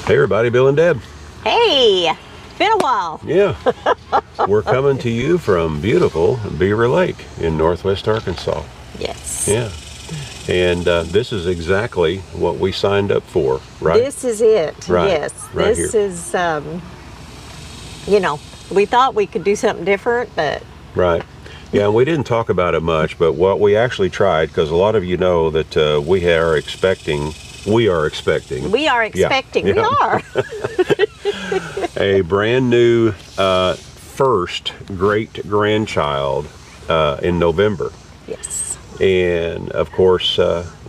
Hey everybody, Bill and Deb. Hey, been a while. Yeah, we're coming to you from beautiful Beaver Lake in northwest Arkansas. Yes. Yeah, and this is exactly what we signed up for, right? This is it. Right. Yes. Right this here. is, you know, we thought we could do something different, but. Right. Yeah, and we didn't talk about it much, but what we actually tried, because a lot of you know that we are expecting. We are expecting. We are expecting. Yeah. We are. A brand new first great-grandchild in November. Yes. And of course,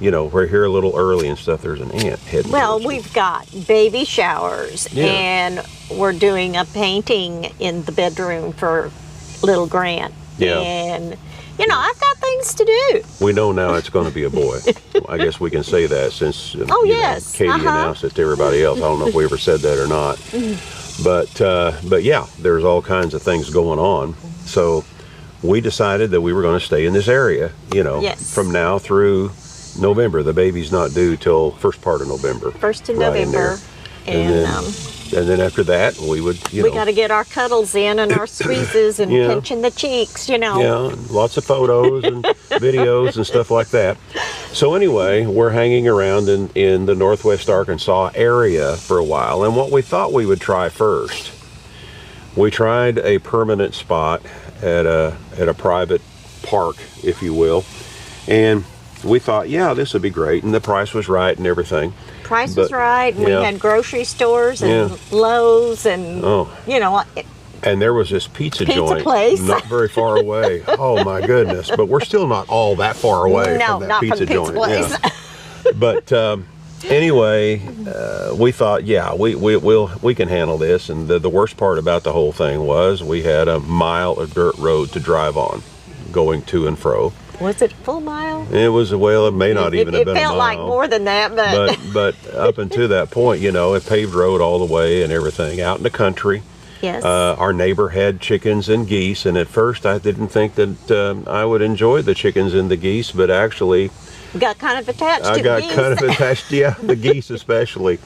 you know, we're here a little early and stuff. There's an ant heading. Well, we've got baby showers, and we're doing a painting in the bedroom for little Grant. Yeah. And, you know, I've got things to do. We know now it's going to be a boy. I guess we can say that since you yes. know, Katie announced it to everybody else. I don't know if we ever said that or not. But yeah, there's all kinds of things going on. So we decided that we were going to stay in this area, you know, from now through November. The baby's not due till first part of November. First of November. And then after that, we would, we got to get our cuddles in and our squeezes and pinching the cheeks, you know. Yeah, and lots of photos and videos and stuff like that. So anyway, we're hanging around in the northwest Arkansas area for a while. And what we thought we would try first, we tried a permanent spot at a private park, if you will. And we thought, yeah, this would be great. And the price was right and everything. Price was right, and we had grocery stores and Lowe's and, you know. And there was this pizza joint place. Not very far away. Oh, my goodness. But we're still not all that far away from that pizza joint. Place. Yeah. But anyway, we thought, yeah, we can handle this. And the worst part about the whole thing was we had a mile of dirt road to drive on going to and fro. Was it a full mile? It was, well, it may not even have been a mile. It felt like more than that, but up until that point, you know, a paved road all the way and everything, out in the country. Yes. Our neighbor had chickens and geese, and at first I didn't think that I would enjoy the chickens and the geese, but actually... Got kind of attached to the geese. I got kind of attached, yeah, the geese especially.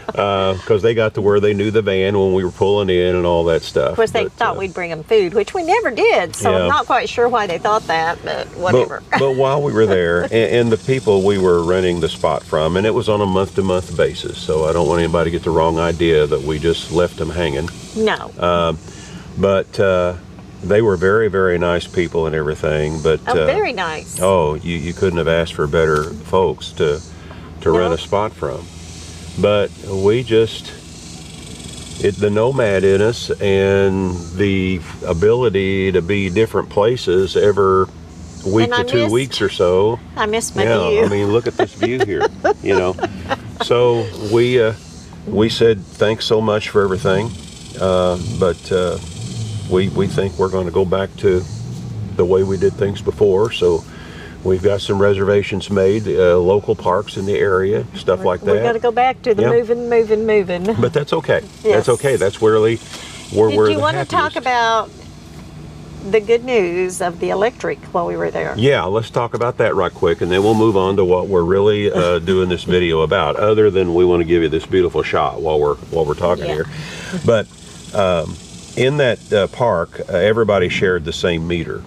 Because they got to where they knew the van when we were pulling in and all that stuff. Of course, they thought we'd bring them food, which we never did, so I'm not quite sure why they thought that, but whatever. But while we were there, and the people we were renting the spot from, and it was on a month-to-month basis, so I don't want anybody to get the wrong idea that we just left them hanging. No. But they were very, very nice people and everything. But very nice. Oh, you couldn't have asked for better folks to rent a spot from. But we just, the nomad in us and the ability to be different places every week to 2 weeks or so. I miss my view. I mean, look at this view here, you know. So we said thanks so much for everything, but we think we're going to go back to the way we did things before. So we've got some reservations made, local parks in the area, stuff like that. We've got to go back to the moving. But that's okay. Yes. That's okay. That's where we're Did you want to talk about the good news of the electric while we were there? Yeah, let's talk about that right quick, and then we'll move on to what we're really doing this video about, other than we want to give you this beautiful shot while we're talking here. But in that park, everybody shared the same meter.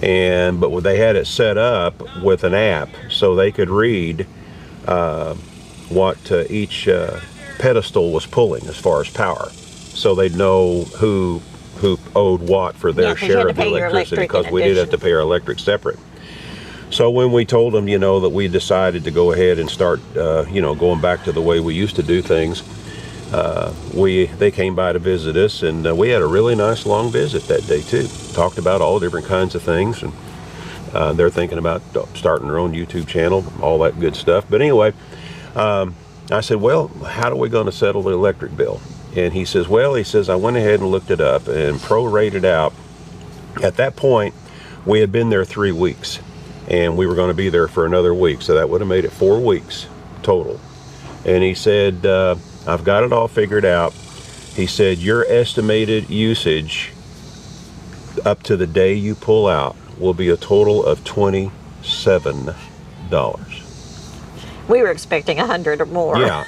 But they had it set up with an app so they could read what each pedestal was pulling as far as power, so they'd know who owed what for their share of the electricity, because we did have to pay our electric separate. So when we told them, you know, that we decided to go ahead and start, you know, going back to the way we used to do things, they came by to visit us, and we had a really nice long visit that day too. Talked about all different kinds of things, and they're thinking about starting their own YouTube channel, all that good stuff. But anyway, I said, well, how are we going to settle the electric bill? And he says, well, I went ahead and looked it up and prorated out. At that point, we had been there 3 weeks, and we were going to be there for another week, so that would have made it 4 weeks total. And he said, I've got it all figured out. He said, your estimated usage up to the day you pull out will be a total of $27. We were expecting 100 or more. Yeah.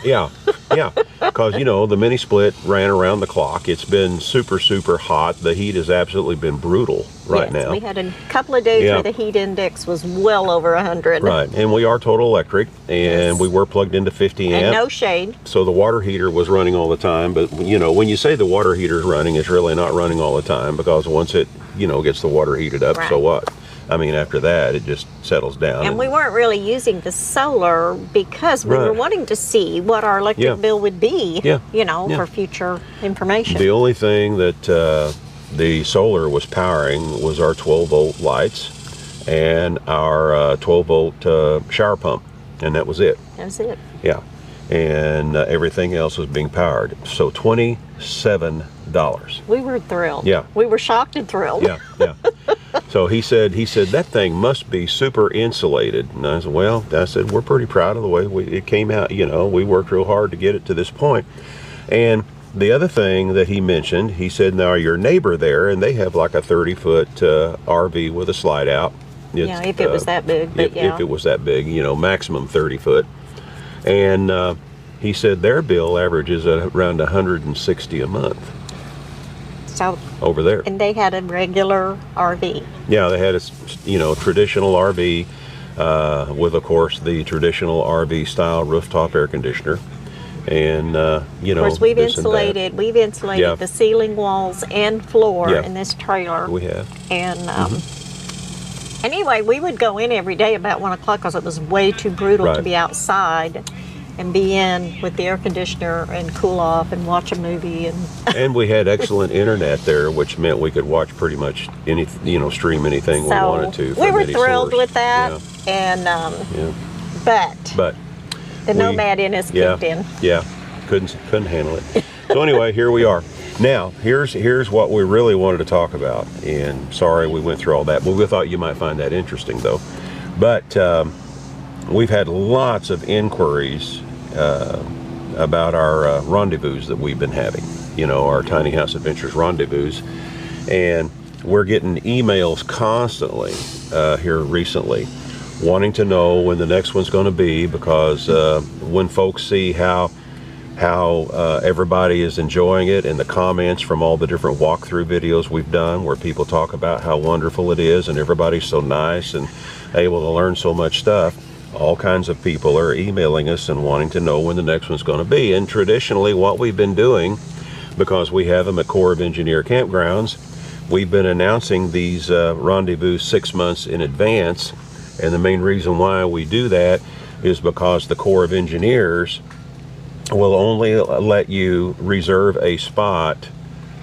Yeah, because, you know, the mini split ran around the clock. It's been super, super hot. The heat has absolutely been brutal right now. We had a couple of days where the heat index was well over 100. Right, and we are total electric, and we were plugged into 50 amp. And no shade. So the water heater was running all the time, but, you know, when you say the water heater's running, it's really not running all the time, because once it, you know, gets the water heated up, so what? I mean, after that, it just settles down. And we weren't really using the solar because we were wanting to see what our electric bill would be, you know, for future information. The only thing that the solar was powering was our 12-volt lights and our 12-volt shower pump, and that was it. That was it. Yeah, and everything else was being powered. So $27. We were thrilled. Yeah. We were shocked and thrilled. Yeah, yeah. So he said that thing must be super insulated. And I said, we're pretty proud of the way it came out. You know, we worked real hard to get it to this point. And the other thing that he mentioned, he said, now your neighbor there, and they have like a 30-foot RV with a slide out. Yeah, if it was that big. But if it was that big, you know, maximum 30 foot. And he said their bill averages at around $160 a month. So over there. And they had a regular RV. Yeah, they had a, you know, traditional RV with, of course, the traditional RV style rooftop air conditioner. And you know, of course, we've insulated the ceiling, walls, and floor in this trailer. We have. And anyway, we would go in every day about 1 o'clock because it was way too brutal to be outside and be in with the air conditioner and cool off and watch a movie. And we had excellent internet there, which meant we could watch pretty much any, you know, stream anything we wanted to. We were thrilled with that. And but the nomad in us kicked in. Yeah, couldn't handle it. So anyway, here we are. Now, here's what we really wanted to talk about. And sorry we went through all that, but we thought you might find that interesting, though. But we've had lots of inquiries about our rendezvous that we've been having, you know, our Tiny House Adventures rendezvous. And we're getting emails constantly here recently wanting to know when the next one's going to be, because when folks see how everybody is enjoying it, and the comments from all the different walkthrough videos we've done where people talk about how wonderful it is and everybody's so nice and able to learn so much stuff, all kinds of people are emailing us and wanting to know when the next one's going to be. And traditionally what we've been doing, because we have them at Corps of Engineer campgrounds, we've been announcing these rendezvous 6 months in advance. And the main reason why we do that is because the Corps of Engineers will only let you reserve a spot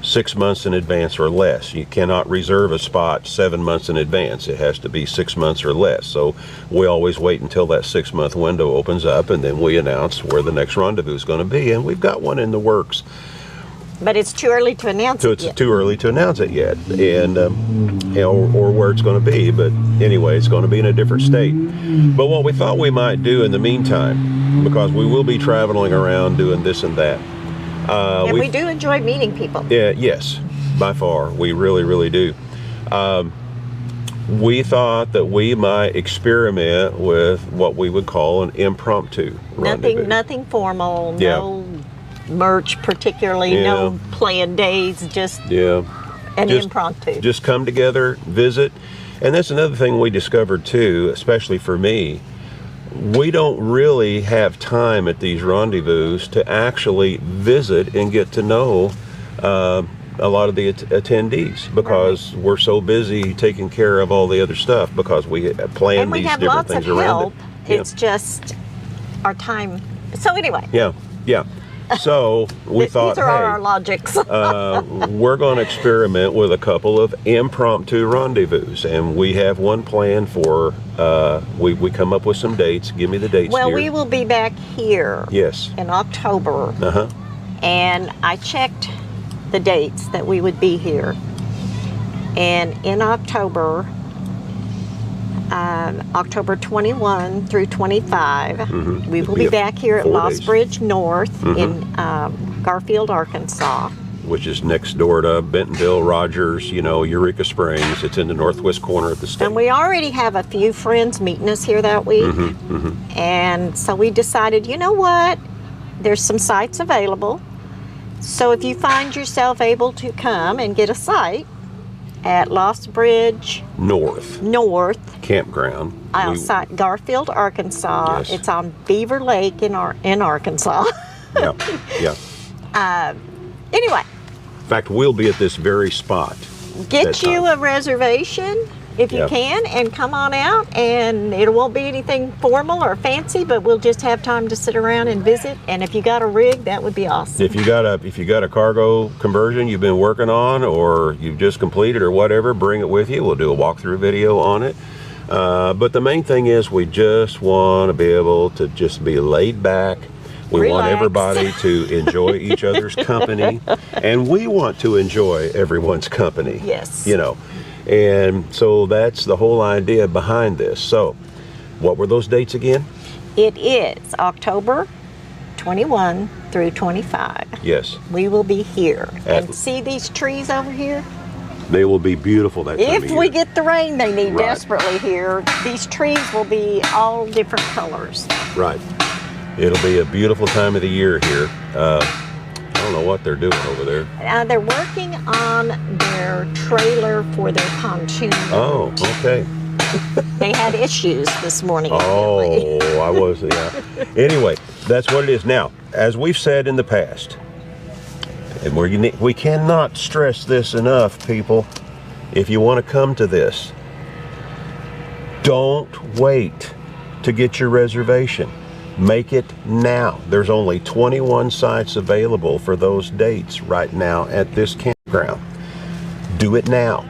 6 months in advance or less. You cannot reserve a spot 7 months in advance. It has to be 6 months or less. So we always wait until that 6 month window opens up, and then we announce where the next rendezvous is going to be. And we've got one in the works. But it's too early to announce it yet. It's too early to announce it yet, and you know, or where it's going to be. But anyway, it's going to be in a different state. But what we thought we might do in the meantime, because we will be traveling around doing this and that. And we do enjoy meeting people. Yeah, yes, by far, we really, really do. We thought that we might experiment with what we would call an impromptu rendezvous. Nothing formal. No merch particularly, no planned days, just an impromptu. Just come together, visit. And that's another thing we discovered too, especially for me. We don't really have time at these rendezvous to actually visit and get to know a lot of the attendees, because we're so busy taking care of all the other stuff, because we plan these different things around it. It's just our time. So anyway. Yeah. So we thought, these are our logics. we're going to experiment with a couple of impromptu rendezvous, and we have one planned for. We come up with some dates. Give me the dates. Well, dear. we will be back here. Yes. In October. And I checked the dates that we would be here, and in October. October 21 through 25. We will be back here at Lost Bridge North in Garfield, Arkansas. Which is next door to Bentonville, Rogers, you know, Eureka Springs. It's in the northwest corner of the state. And we already have a few friends meeting us here that week. And so we decided, you know what? there's some sites available. So if you find yourself able to come and get a site at Lost Bridge North Campground outside Garfield, Arkansas. Yes. It's on Beaver Lake in Arkansas. Yeah. Anyway, In fact, we'll be at this very spot. get you a reservation if you can, and come on out. And it won't be anything formal or fancy, but we'll just have time to sit around and visit. And if you got a rig, that would be awesome. If you got a cargo conversion you've been working on, or you've just completed or whatever, bring it with you. We'll do a walkthrough video on it. But the main thing is we just want to be able to just be laid back. We Relax. want everybody to enjoy each other's company, and we want to enjoy everyone's company. Yes. You know, and so that's the whole idea behind this. So, what were those dates again? It is October 21 through 25. Yes. We will be here. And see these trees over here? They will be beautiful that time of If year. we get the rain they need Right. desperately here, these trees will be all different colors. Right. It'll be a beautiful time of the year here. I don't know what they're doing over there. They're working on their trailer for their pontoon. Oh, okay. They had issues this morning. Oh, evidently. I was, yeah. Anyway, that's what it is. Now, as we've said in the past, and we cannot stress this enough, people, if you want to come to this, don't wait to get your reservation. Make it now. There's only 21 sites available for those dates right now at this campground. Do it now.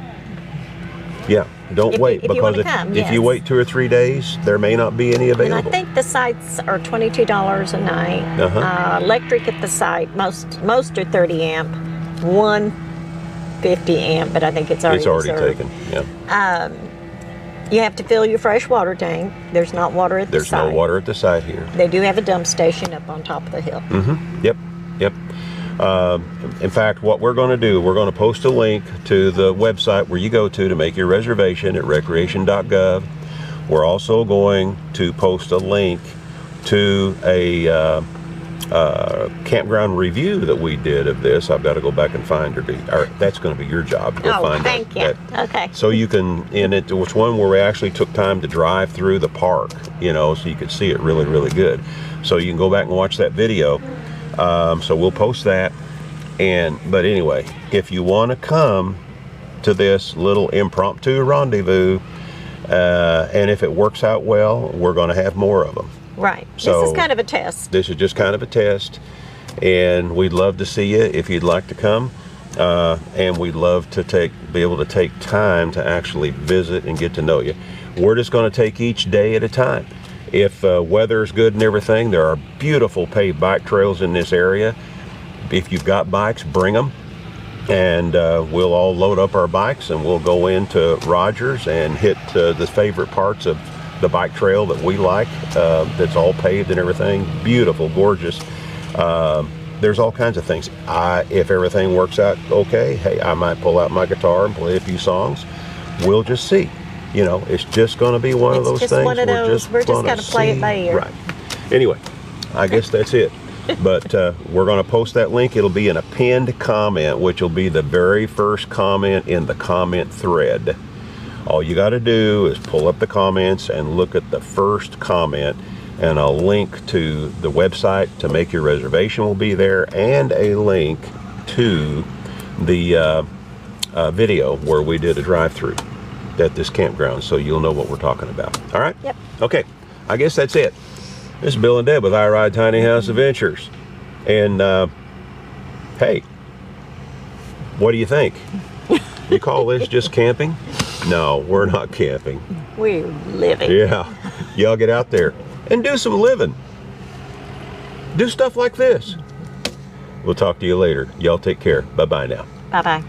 Yeah, don't wait, if you because wanna come, if yes. you wait 2 or 3 days, there may not be any And available. I think the sites are $22 a night. Uh-huh. Electric at the site, most are 30 amp, one 50 amp, but I think it's already reserved. taken. Yeah. You have to fill your fresh water tank. There's not water at the There's site. no water at the site here. They do have a dump station up on top of the hill. Yep. In fact, what we're going to do, we're going to post a link to the website where you go to make your reservation at recreation.gov. We're also going to post a link to a campground review that we did of this. I've got to go back and find her. That's going to be your job to go find thank you. Okay. So you can, and it was one where we actually took time to drive through the park, you know, so you could see it really, really good. So you can go back and watch that video. So we'll post that. But anyway, if you want to come to this little impromptu rendezvous, and if it works out well, we're going to have more of them. Right. So this is kind of a test. This is just kind of a test, and we'd love to see you if you'd like to come. And we'd love to be able to take time to actually visit and get to know you. We're just going to take each day at a time. If weather's good and everything, there are beautiful paved bike trails in this area. If you've got bikes, bring them, and we'll all load up our bikes and we'll go into Rogers and hit the favorite parts of the bike trail that we like, that's all paved and everything. Beautiful, gorgeous. There's all kinds of things. If everything works out okay, hey, I might pull out my guitar and play a few songs. We'll just see. You know, it's just going to be one of those things. One of those. We're just going to play it by ear. Right. Anyway, I guess that's it. But we're going to post that link. It'll be in a pinned comment, which will be the very first comment in the comment thread. All you got to do is pull up the comments and look at the first comment, and a link to the website to make your reservation will be there, and a link to the video where we did a drive-through at this campground, so you'll know what we're talking about. All right? Yep. Okay. I guess that's it. This is Bill and Deb with I Ride Tiny House Adventures. And, hey, what do you think? You call this just camping? No, we're not camping. We're living. Yeah. Y'all get out there and do some living. Do stuff like this. We'll talk to you later. Y'all take care. Bye-bye now. Bye-bye.